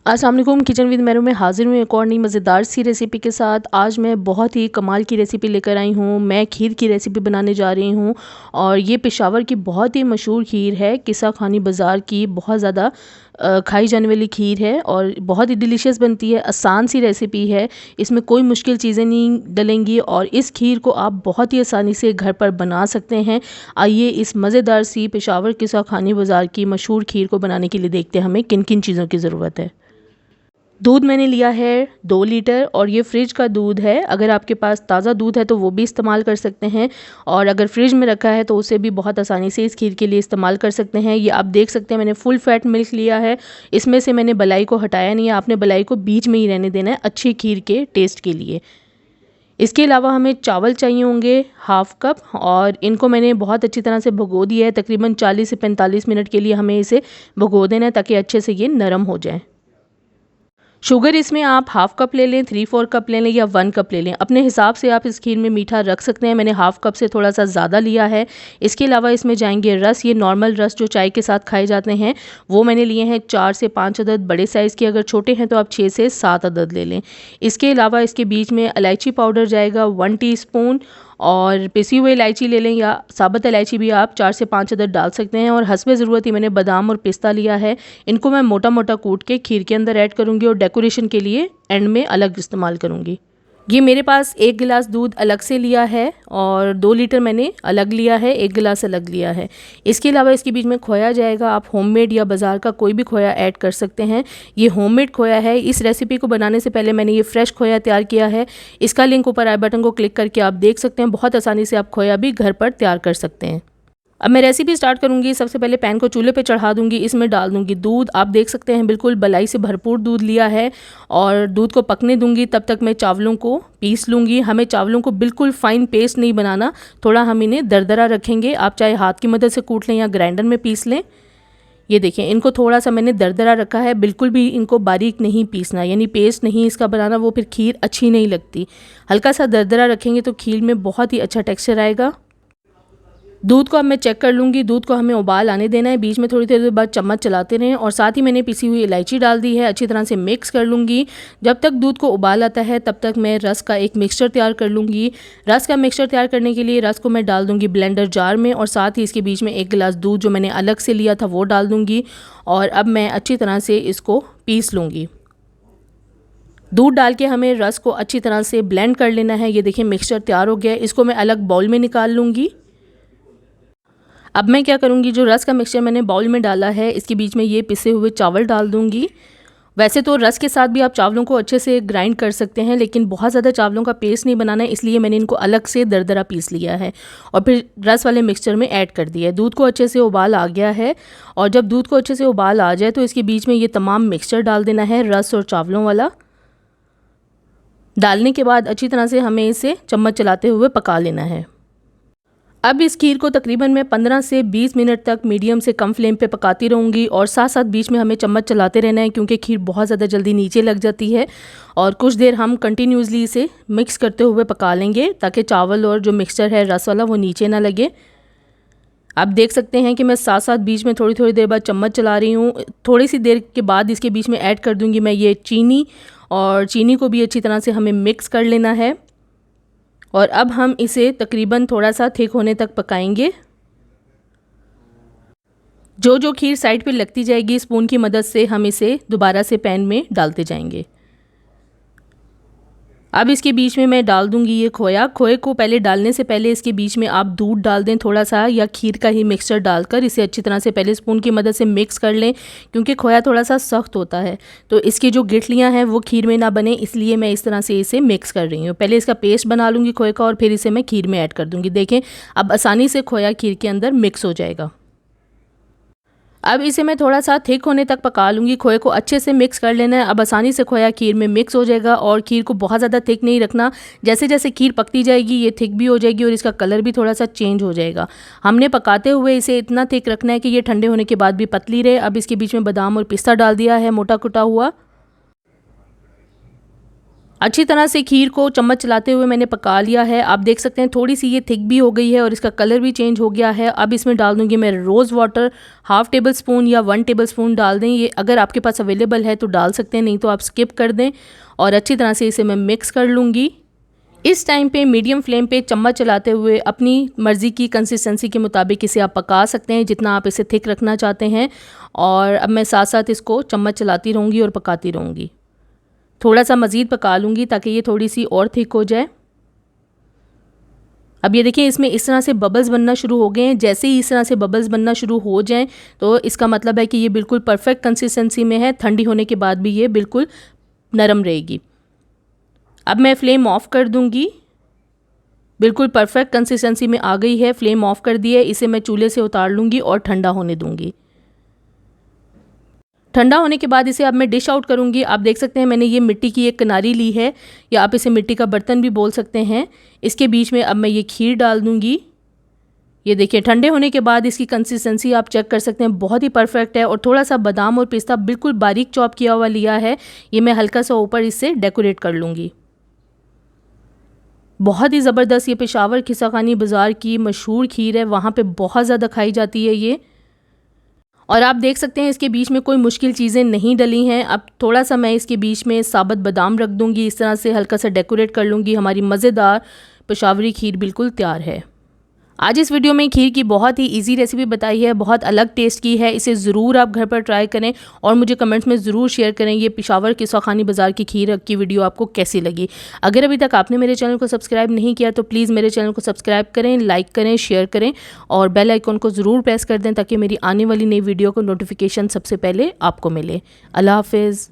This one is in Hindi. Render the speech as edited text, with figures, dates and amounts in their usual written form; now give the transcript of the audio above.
अस्सलाम वालेकुम। किचन विद मेरू में हाज़िर हूँ एक और नई मज़ेदार सी रेसिपी के साथ। आज मैं बहुत ही कमाल की रेसिपी लेकर आई हूँ। मैं खीर की रेसिपी बनाने जा रही हूँ और ये पेशावर की बहुत ही मशहूर खीर है। किस्सा खानी बाज़ार की बहुत ज़्यादा खाई जाने वाली खीर है और बहुत ही डिलीशियस बनती है। आसान सी रेसिपी है, इसमें कोई मुश्किल चीज़ें नहीं डलेंगी और इस खीर को आप बहुत ही आसानी से घर पर बना सकते हैं। आइए इस मज़ेदार सी पेशावर किस्सा खानी बाज़ार की मशहूर खीर को बनाने के लिए देखते हैं हमें किन किन चीज़ों की ज़रूरत है। दूध मैंने लिया है 2 लीटर और ये फ्रिज का दूध है। अगर आपके पास ताज़ा दूध है तो वो भी इस्तेमाल कर सकते हैं और अगर फ्रिज में रखा है तो उसे भी बहुत आसानी से इस खीर के लिए इस्तेमाल कर सकते हैं। ये आप देख सकते हैं मैंने फुल फैट मिल्क लिया है। इसमें से मैंने बलाई को हटाया नहीं है, आपने बलाई को बीच में ही रहने देना है अच्छी खीर के टेस्ट के लिए। इसके अलावा हमें चावल चाहिए होंगे हाफ़ कप और इनको मैंने बहुत अच्छी तरह से भिगो दिया है। तकरीबन 40 से 45 मिनट के लिए हमें इसे भिगो देना है ताकि अच्छे से ये नरम हो जाए। शुगर इसमें आप हाफ़ कप ले लें, 3/4 कप ले लें या 1 कप ले लें। अपने हिसाब से आप इस खीर में मीठा रख सकते हैं। मैंने हाफ़ कप से थोड़ा सा ज़्यादा लिया है। इसके अलावा इसमें जाएंगे रस, ये नॉर्मल रस जो चाय के साथ खाए जाते हैं वो मैंने लिए हैं 4 से 5 अदद बड़े साइज़ के। अगर छोटे हैं तो आप 6 से 7 अदद ले लें। इसके अलावा इसके बीच में इलायची पाउडर जाएगा 1 टीस्पून और पिसी हुई इलायची ले लें या साबुत इलायची भी आप 4 से 5 अदद डाल सकते हैं और हस्बे ज़रूरत ही मैंने बादाम और पिस्ता लिया है। इनको मैं मोटा मोटा कूट के खीर के अंदर ऐड करूँगी और डेकोरेशन के लिए एंड में अलग इस्तेमाल करूँगी। ये मेरे पास 1 गिलास दूध अलग से लिया है और 2 लीटर मैंने अलग लिया है, 1 गिलास अलग लिया है। इसके अलावा इसके बीच में खोया जाएगा, आप होममेड या बाज़ार का कोई भी खोया ऐड कर सकते हैं। ये होममेड खोया है। इस रेसिपी को बनाने से पहले मैंने ये फ्रेश खोया तैयार किया है। इसका लिंक ऊपर आई बटन को क्लिक करके आप देख सकते हैं। बहुत आसानी से आप खोया भी घर पर तैयार कर सकते हैं। अब मैं रेसिपी स्टार्ट करूंगी। सबसे पहले पैन को चूल्हे पे चढ़ा दूंगी, इसमें डाल दूंगी दूध। आप देख सकते हैं बिल्कुल बलाई से भरपूर दूध लिया है और दूध को पकने दूंगी। तब तक मैं चावलों को पीस लूँगी। हमें चावलों को बिल्कुल फाइन पेस्ट नहीं बनाना, थोड़ा हम इन्हें दरदरा रखेंगे। आप चाहे हाथ की मदद से कूट लें या ग्राइंडर में पीस लें। ये देखिए इनको थोड़ा सा मैंने दरदरा रखा है, बिल्कुल भी इनको बारीक नहीं पीसना, यानी पेस्ट नहीं इसका बनाना, वो फिर खीर अच्छी नहीं लगती। हल्का सा दरदरा रखेंगे तो खीर में बहुत ही अच्छा टेक्स्चर आएगा। दूध को अब मैं चेक कर लूँगी। दूध को हमें उबाल आने देना है, बीच में थोड़ी देर बाद चम्मच चलाते रहें और साथ ही मैंने पिसी हुई इलायची डाल दी है। अच्छी तरह से मिक्स कर लूँगी। जब तक दूध को उबाल आता है तब तक मैं रस का एक मिक्सचर तैयार कर लूँगी। रस का मिक्सचर तैयार करने के लिए रस को मैं डाल दूँगी ब्लेंडर जार में और साथ ही इसके बीच में 1 गिलास दूध जो मैंने अलग से लिया था वो डाल दूँगी और अब मैं अच्छी तरह से इसको पीस लूँगी। दूध डाल के हमें रस को अच्छी तरह से ब्लेंड कर लेना है। ये देखिए मिक्सचर तैयार हो गया है। इसको मैं अलग बाउल में निकाल लूँगी। अब मैं क्या करूँगी, जो रस का मिक्सचर मैंने बाउल में डाला है इसके बीच में ये पिसे हुए चावल डाल दूँगी। वैसे तो रस के साथ भी आप चावलों को अच्छे से ग्राइंड कर सकते हैं, लेकिन बहुत ज़्यादा चावलों का पेस्ट नहीं बनाना है, इसलिए मैंने इनको अलग से दरदरा पीस लिया है और फिर रस वाले मिक्सचर में ऐड कर दिया है। दूध को अच्छे से उबाल आ गया है और जब दूध को अच्छे से उबाल आ जाए तो इसके बीच में ये तमाम मिक्सचर डाल देना है, रस और चावलों वाला। डालने के बाद अच्छी तरह से हमें इसे चम्मच चलाते हुए पका लेना है। अब इस खीर को तकरीबन मैं 15 से 20 मिनट तक मीडियम से कम फ्लेम पे पकाती रहूँगी और साथ साथ बीच में हमें चम्मच चलाते रहना है क्योंकि खीर बहुत ज़्यादा जल्दी नीचे लग जाती है। और कुछ देर हम कंटिन्यूसली इसे मिक्स करते हुए पका लेंगे ताकि चावल और जो मिक्सचर है रस वाला वो नीचे ना लगे। आप देख सकते हैं कि मैं साथ साथ बीच में थोड़ी थोड़ी देर बाद चम्मच चला रही हूँ। थोड़ी सी देर के बाद इसके बीच में ऐड कर दूँगी मैं ये चीनी और चीनी को भी अच्छी तरह से हमें मिक्स कर लेना है और अब हम इसे तकरीबन थोड़ा सा थिक होने तक पकाएंगे। जो खीर साइड पे लगती जाएगी स्पून की मदद से हम इसे दोबारा से पैन में डालते जाएंगे। अब इसके बीच में मैं डाल दूंगी ये खोया। खोए को पहले डालने से पहले इसके बीच में आप दूध डाल दें थोड़ा सा या खीर का ही मिक्सचर डालकर इसे अच्छी तरह से पहले स्पून की मदद से मिक्स कर लें क्योंकि खोया थोड़ा सा सख्त होता है तो इसकी जो गिठलियाँ हैं वो खीर में ना बने, इसलिए मैं इस तरह से इसे मिक्स कर रही हूँ। पहले इसका पेस्ट बना लूँगी खोए का और फिर इसे मैं खीर में ऐड कर दूँगी। देखें अब आसानी से खोया खीर के अंदर मिक्स हो जाएगा। अब इसे मैं थोड़ा सा थिक होने तक पका लूँगी। खोए को अच्छे से मिक्स कर लेना है। अब आसानी से खोया खीर में मिक्स हो जाएगा और खीर को बहुत ज़्यादा थिक नहीं रखना। जैसे जैसे खीर पकती जाएगी ये थिक भी हो जाएगी और इसका कलर भी थोड़ा सा चेंज हो जाएगा। हमने पकाते हुए इसे इतना थिक रखना है कि ये ठंडे होने के बाद भी पतली रहे। अब इसके बीच में बादाम और पिस्ता डाल दिया है मोटा कुटा हुआ। अच्छी तरह से खीर को चम्मच चलाते हुए मैंने पका लिया है। आप देख सकते हैं थोड़ी सी ये थिक भी हो गई है और इसका कलर भी चेंज हो गया है। अब इसमें डाल दूंगी मैं रोज़ वाटर, 1/2 टेबल स्पून या 1 टेबल स्पून डाल दें। ये अगर आपके पास अवेलेबल है तो डाल सकते हैं, नहीं तो आप स्किप कर दें। और अच्छी तरह से इसे मैं मिक्स कर लूँगी। इस टाइम पे मीडियम फ्लेम पे चम्मच चलाते हुए अपनी मर्ज़ी की कंसिस्टेंसी के मुताबिक इसे आप पका सकते हैं, जितना आप इसे थिक रखना चाहते हैं। और अब मैं साथ साथ इसको चम्मच चलाती रहूँगी और पकाती रहूँगी। थोड़ा सा मज़ीद पका लूँगी ताकि ये थोड़ी सी और थिक हो जाए। अब ये देखिए इसमें इस तरह से बबल्स बनना शुरू हो गए हैं। जैसे ही इस तरह से बबल्स बनना शुरू हो जाएं तो इसका मतलब है कि ये बिल्कुल परफेक्ट कंसिस्टेंसी में है। ठंडी होने के बाद भी ये बिल्कुल नरम रहेगी। अब मैं फ्लेम ऑफ़ कर दूँगी। बिल्कुल परफेक्ट कंसिस्टेंसी में आ गई है। फ्लेम ऑफ़ कर दी है। इसे मैं चूल्हे से उतार लूँगी और ठंडा होने दूँगी। ठंडा होने के बाद इसे अब मैं डिश आउट करूँगी। आप देख सकते हैं मैंने ये मिट्टी की एक किनारी ली है, या आप इसे मिट्टी का बर्तन भी बोल सकते हैं। इसके बीच में अब मैं ये खीर डाल दूँगी। ये देखिए ठंडे होने के बाद इसकी कंसिस्टेंसी आप चेक कर सकते हैं, बहुत ही परफेक्ट है। और थोड़ा सा बादाम और पिस्ता बिल्कुल बारीक चॉप किया हुआ लिया है, ये मैं हल्का सा ऊपर इससे डेकोरेट कर लूँगी। बहुत ही ज़बरदस्त ये पेशावर खिस्सा खानी बाज़ार की मशहूर खीर है, वहाँ पे बहुत ज़्यादा खाई जाती है ये। और आप देख सकते हैं इसके बीच में कोई मुश्किल चीज़ें नहीं डली हैं। अब थोड़ा सा मैं इसके बीच में साबुत बादाम रख दूँगी, इस तरह से हल्का सा डेकोरेट कर लूँगी। हमारी मज़ेदार पेशावरी खीर बिल्कुल तैयार है। आज इस वीडियो में खीर की बहुत ही इजी रेसिपी बताई है, बहुत अलग टेस्ट की है। इसे ज़रूर आप घर पर ट्राई करें और मुझे कमेंट्स में ज़रूर शेयर करें ये पेशावर किस्सा खानी बाज़ार की खीर की वीडियो आपको कैसी लगी। अगर अभी तक आपने मेरे चैनल को सब्सक्राइब नहीं किया तो प्लीज़ मेरे चैनल को सब्सक्राइब करें, लाइक करें, शेयर करें और बेल आइकन को ज़रूर प्रेस कर दें ताकि मेरी आने वाली नई वीडियो को नोटिफिकेशन सबसे पहले आपको मिले। अल्लाह हाफिज़।